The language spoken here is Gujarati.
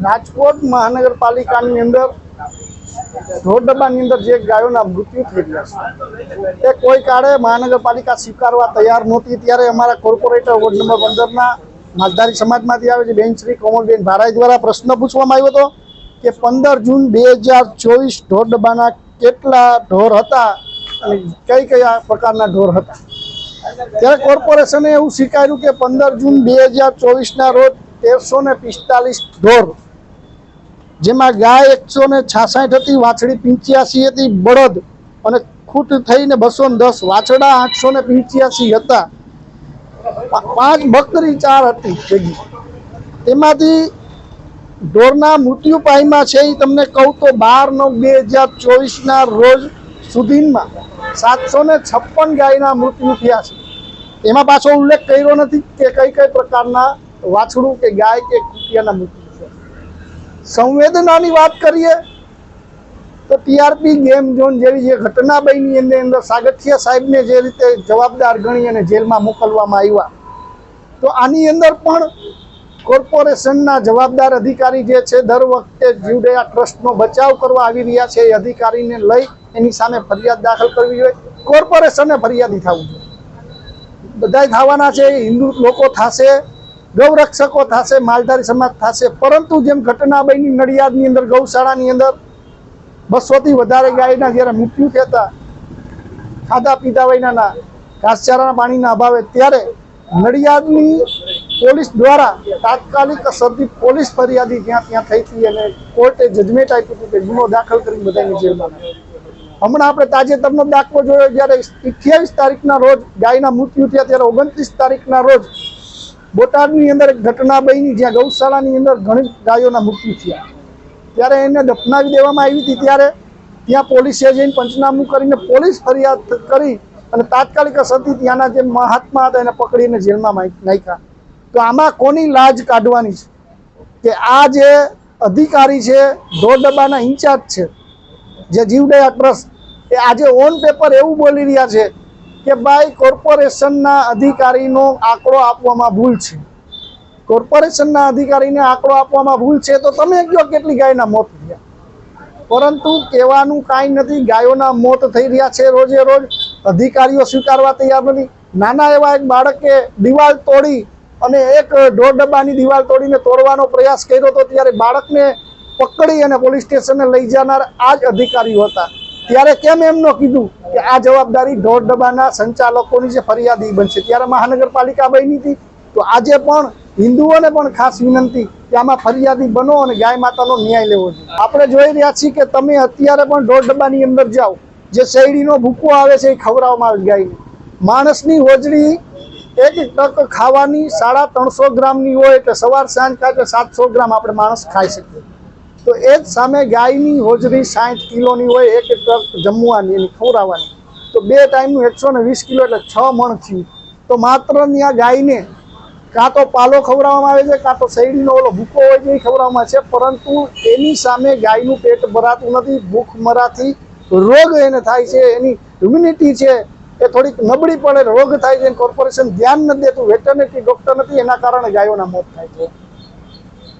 રાજકોટ મહાનગરપાલિકાની અંદર ઢોર ડબ્બાની અંદર જે ગાયોના મૃત્યુ થઈ રહ્યા છે એ કોઈ કાળે મહાનગરપાલિકા સ્વીકારવા તૈયાર નહોતી। ત્યારે અમારા કોર્પોરેટર વોર્ડ નંબર 15ના માલધારી સમાજમાંથી આવે છે બેન શ્રી કોમલબેન ભારાઈ દ્વારા પ્રશ્ન પૂછવામાં આવ્યો હતો કે 15 જૂન 2024 ઢોર ડબ્બાના કેટલા ઢોર હતા અને કઈ કયા પ્રકારના ઢોર હતા। ત્યારે કોર્પોરેશને એવું સ્વીકાર્યું કે 15 જૂન 2024ના રોજ 1345 ઢોર, જેમાં ગાય 166 હતી, વાછડી 85 હતી, બળદ અને ખૂટ થઈને 210, વાછડા 885 હતા, 5 બકરી 4 હતી ભેગી। એમાંથી ઢોરના મૃત્યુ પામ્યા છે એ તમને કહું તો 12/9/2024ના રોજ સુધીમાં 756 ગાયના મૃત્યુ થયા છે। એમાં પાછો ઉલ્લેખ કર્યો નથી કે કઈ કઈ પ્રકારના વાછડું કે ગાય કે કુટિયાના મૃત્યુ છે। સંવેદનાની વાત કરીએ તો ટીઆરપી ગેમ ઝોન જેવી જે ઘટના બની એની અંદર સાગઠિયા સાહેબને જે રીતે જવાબદાર ગણી અને જેલમાં મોકલવામાં આવ્યા, તો આની અંદર પણ કોર્પોરેશનના જવાબદાર અધિકારી જે છે દર વખતે જીવદયા ટ્રસ્ટનો બચાવ કરવા આવી રહ્યા છે એ અધિકારીને લઈ એની સામે ફરિયાદ દાખલ કરવી જોઈએ। કોર્પોરેશને ફરિયાદી થવું જોઈએ, બધાય થવાના છે, હિન્દુ લોકો થશે, ગૌરક્ષકો થશે, માલધારી સમાજ થશે, પરંતુ જેમ ઘટના બની નડિયાદની અંદર ગૌશાળાની અંદર 200થી વધારે ગાયના જ્યારે મૃત્યુ થતા ખાધા પીધા વિનાના ઘાસચારાના પાણીના અભાવે, ત્યારે નડિયાદની પોલીસ દ્વારા તાત્કાલિક અસરથી પોલીસ ફરિયાદી ત્યાં થઈ હતી અને કોર્ટે જજમેન્ટ આપ્યું હતું કે ગુનો દાખલ કરી બધાની જેલમાં। હમણાં આપણે તાજેતરનો દાખલો જોયો, જ્યારે 28 તારીખના રોજ ગાયના મૃત્યુ થયા, ત્યારે 29 તારીખના રોજ બોટાદની અંદર એક ઘટના બની જ્યાં ગૌશાળાની અંદર ઘણી ગાયોના મૃત્યુ થયા, ત્યારે એને દફનાવી દેવામાં આવી હતી। ત્યારે ત્યાં પોલીસે જઈને પંચનામું કરીને પોલીસ ફરિયાદ કરી અને તાત્કાલિક અસરથી ત્યાંના જે મહાત્મા હતા એને પકડીને જેલમાં નાખ્યા। તો આમાં કોની લાજ કાઢવાની છે કે આ જે અધિકારી છે, ઢોર ડબ્બાના ઇન્ચાર્જ છે જે જીવદયા ટ્રસ્ટ, એ આજે ઓન પેપર એવું બોલી રહ્યા છે કે ભાઈ કોર્પોરેશનના અધિકારીનો આંકડો આપવામાં ભૂલ છે, કોર્પોરેશનના અધિકારીને આંકડો આપવામાં ભૂલ છે, તો તમે કહો કેટલી ગાયના મોત થયા। પરંતુ કહેવાનું કાંઈ નથી, ગાયોના મોત થઈ રહ્યા છે રોજે રોજ, અધિકારીઓ સ્વીકારવા તૈયાર નથી। નાના એવા એક બાળકે દિવાલ તોડી અને એક ઢોર ડબ્બાની દિવાલ તોડીને તોડવાનો પ્રયાસ કર્યો હતો, ત્યારે બાળકને પકડી અને પોલીસ સ્ટેશને લઈ જનાર આ જ અધિકારીઓ હતા। ત્યારે કેમ એમ ન કીધું કે આ જવાબદારી ઢોર ડબ્બાના સંચાલકોની જે ફરિયાદી બનશે। ત્યારે મહાનગરપાલિકા બની હતી, તો આજે પણ હિન્દુઓને પણ ખાસ વિનંતી કે આમાં ફરિયાદી બનો અને ગાય માતાનો ન્યાય લેવો જોઈએ। આપણે જોઈ રહ્યા છીએ કે તમે અત્યારે પણ ઢોર ડબ્બાની અંદર જાઓ, જે શેરડીનો ભૂકો આવે છે એ ખવડાવવામાં આવે ગાયને। માણસની હોજડી એક ટક ખાવાની 350 ગ્રામની હોય, એટલે સવાર સાંજ ખાય એટલે 700 ગ્રામ આપણે માણસ ખાઈ શકીએ। તો એ જ સામે ગાયની હોજરી 60 કિલોની હોય, એક ટક જમવાની એની ખવડાવવાની, તો 2 ટાઈમનું 120 કિલો એટલે 6 મણ થયું। તો માત્ર ત્યાં ગાયને કાં તો પાલો ખવડાવવામાં આવે છે, કાં તો શેરડીનો ઓલો ભૂકો હોય છે એ ખવડાવવામાં છે, પરંતુ એની સામે ગાયનું પેટ ભરાતું નથી। ભૂખમરાથી રોગ એને થાય છે, એની ઇમ્યુનિટી છે એ થોડીક નબળી પડે, રોગ થાય છે, કોર્પોરેશન ધ્યાન નથી દેતું, વેટરનરી ડૉક્ટર નથી, એના કારણે ગાયોના મોત થાય છે।